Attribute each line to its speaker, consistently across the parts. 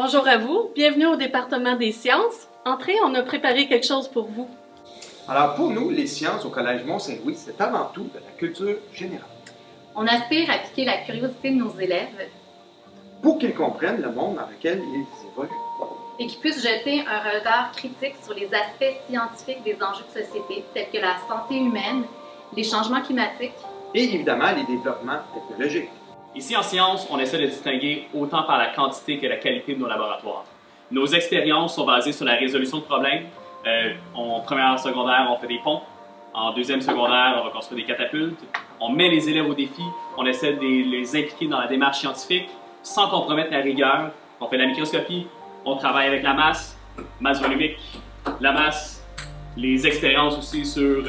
Speaker 1: Bonjour à vous, bienvenue au département des sciences. Entrez, on a préparé quelque chose pour vous.
Speaker 2: Alors pour nous, les sciences au Collège Mont-Saint-Louis, c'est avant tout de la culture générale.
Speaker 3: On aspire à piquer la curiosité de nos élèves
Speaker 2: Pour qu'ils comprennent le monde dans lequel ils évoluent.
Speaker 3: et qu'ils puissent jeter un regard critique sur les aspects scientifiques des enjeux de société, tels que la santé humaine, les changements climatiques.
Speaker 2: Et évidemment, les développements technologiques.
Speaker 4: Ici en sciences, on essaie de distinguer autant par la quantité que la qualité de nos laboratoires. Nos expériences sont basées sur la résolution de problèmes. En première secondaire, on fait des ponts. En deuxième secondaire, on va construire des catapultes. On met les élèves au défi. On essaie de les impliquer dans la démarche scientifique sans compromettre la rigueur. On fait de la microscopie. On travaille avec la masse volumique, la masse, les expériences aussi sur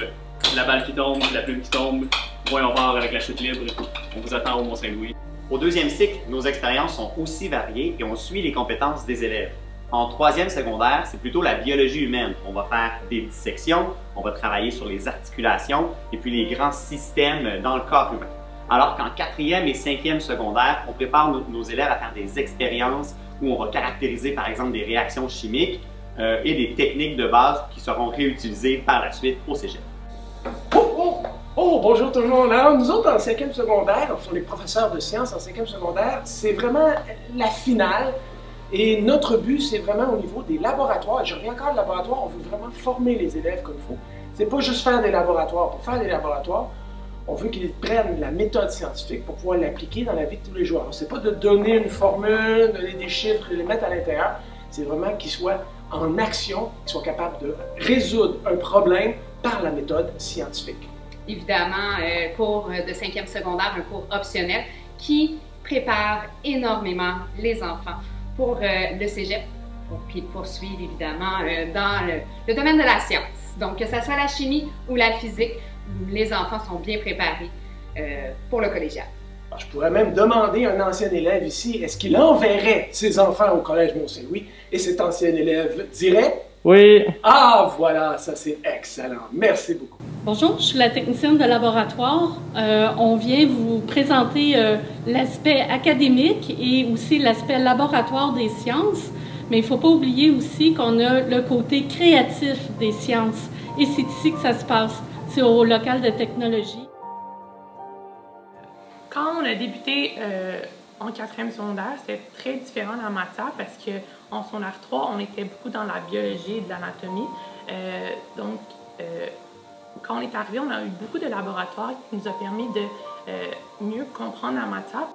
Speaker 4: la balle qui tombe, la plume qui tombe. Voyons voir avec la chute libre. On vous attend au Mont-Saint-Louis.
Speaker 5: Au deuxième cycle, nos expériences sont aussi variées et on suit les compétences des élèves. En troisième secondaire, c'est plutôt la biologie humaine. On va faire des dissections, on va travailler sur les articulations et puis les grands systèmes dans le corps humain. Alors qu'en quatrième et cinquième secondaire, on prépare nos élèves à faire des expériences où on va caractériser par exemple des réactions chimiques et des techniques de base qui seront réutilisées par la suite au cégep.
Speaker 6: Oh, bonjour tout le monde! Alors, nous autres, en 5e secondaire, on est les professeurs de sciences en 5e secondaire, c'est vraiment la finale. Et notre but, c'est vraiment au niveau des laboratoires. Et je reviens encore au laboratoire, on veut vraiment former les élèves comme il faut. C'est pas juste faire des laboratoires. Pour faire des laboratoires, on veut qu'ils prennent la méthode scientifique pour pouvoir l'appliquer dans la vie de tous les jours. Alors, c'est pas de donner une formule, donner des chiffres et les mettre à l'intérieur. C'est vraiment qu'ils soient en action, qu'ils soient capables de résoudre un problème par la méthode scientifique.
Speaker 3: Évidemment, cours de 5e secondaire, un cours optionnel qui prépare énormément les enfants pour le cégep, pour qu'ils poursuivent évidemment dans le domaine de la science. Donc, que ce soit la chimie ou la physique, les enfants sont bien préparés pour le collégial.
Speaker 6: Alors, je pourrais même demander à un ancien élève ici, est-ce qu'il enverrait ses enfants au Collège Mont-Saint-Louis? Et cet ancien élève dirait...
Speaker 7: Oui.
Speaker 6: Ah, voilà, ça c'est excellent. Merci beaucoup.
Speaker 1: Bonjour, je suis la technicienne de laboratoire. On vient vous présenter l'aspect académique et aussi l'aspect laboratoire des sciences. Mais il ne faut pas oublier aussi qu'on a le côté créatif des sciences. Et c'est ici que ça se passe. C'est au local de technologie.
Speaker 8: Quand on a débuté en 4e secondaire, c'était très différent dans la matière parce qu'en secondaire 3, on était beaucoup dans la biologie et de l'anatomie. Quand on est arrivé, on a eu beaucoup de laboratoires qui nous ont permis de mieux comprendre la matière.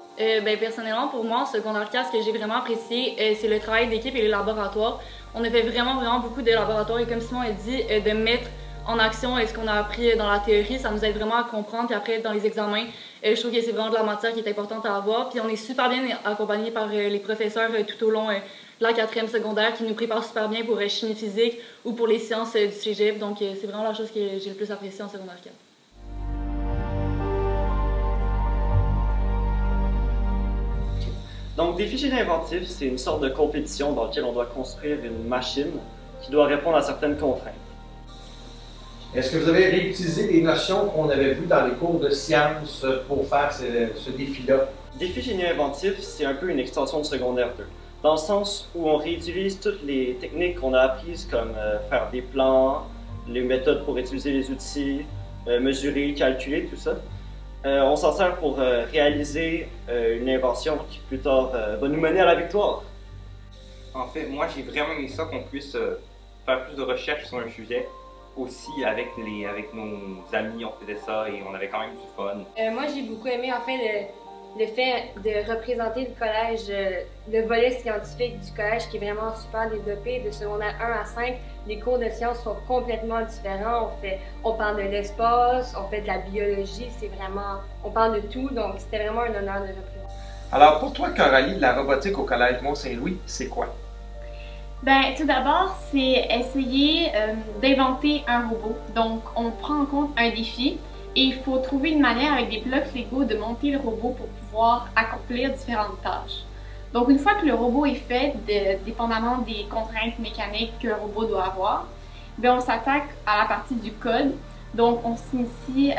Speaker 9: Personnellement, pour moi, en secondaire 4, ce que j'ai vraiment apprécié, c'est le travail d'équipe et les laboratoires. On a fait vraiment beaucoup de laboratoires et comme Simon a dit, de mettre en action ce qu'on a appris dans la théorie, ça nous aide vraiment à comprendre. Puis après, dans les examens, je trouve que c'est vraiment de la matière qui est importante à avoir. Puis on est super bien accompagnés par les professeurs tout au long de la 4e secondaire qui nous préparent super bien pour chimie physique ou pour les sciences du cégep. Donc c'est vraiment la chose que j'ai le plus appréciée en secondaire 4.
Speaker 10: Donc, Défi Génie Inventif, c'est une sorte de compétition dans laquelle on doit construire une machine qui doit répondre à certaines contraintes.
Speaker 11: Est-ce que vous avez réutilisé des notions qu'on avait vues dans les cours de sciences pour faire ce défi-là?
Speaker 10: Défi Génie Inventif, c'est un peu une extension de secondaire 2, dans le sens où on réutilise toutes les techniques qu'on a apprises, comme faire des plans, les méthodes pour utiliser les outils, mesurer, calculer, tout ça. On s'en sert pour réaliser une invention qui plus tard va nous mener à la victoire.
Speaker 12: En fait, moi j'ai vraiment aimé ça qu'on puisse faire plus de recherches sur un sujet. Aussi avec nos amis, on faisait ça et on avait quand même du fun.
Speaker 9: Moi j'ai beaucoup aimé en fait le fait de représenter le collège, le volet scientifique du collège qui est vraiment super développé. De secondaire 1 à 5, les cours de sciences sont complètement différents. On parle de l'espace, on fait de la biologie, on parle de tout, donc c'était vraiment un honneur de représenter.
Speaker 2: Alors pour toi, Coralie, la robotique au Collège Mont-Saint-Louis, c'est quoi?
Speaker 13: Tout d'abord, c'est essayer d'inventer un robot. Donc, on prend en compte un défi et il faut trouver une manière avec des blocs Lego de monter le robot pour pouvoir accomplir différentes tâches. Donc, une fois que le robot est fait, dépendamment des contraintes mécaniques qu'un robot doit avoir, on s'attaque à la partie du code. Donc, on s'initie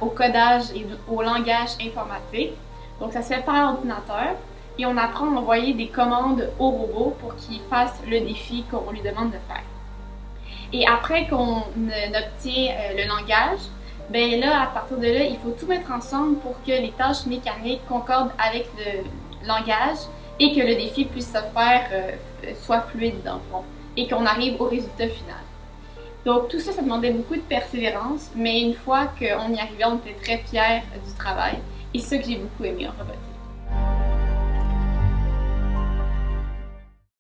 Speaker 13: au codage et au langage informatique. Donc, ça se fait par ordinateur. et on apprend à envoyer des commandes au robot pour qu'il fasse le défi qu'on lui demande de faire. Et après qu'on obtient le langage, ben là, à partir de là, il faut tout mettre ensemble pour que les tâches mécaniques concordent avec le langage et que le défi puisse se faire soit fluide dans le fond et qu'on arrive au résultat final. Donc tout ça, ça demandait beaucoup de persévérance, mais une fois qu'on y arrivait, on était très fiers du travail et c'est ça que j'ai beaucoup aimé en robotique.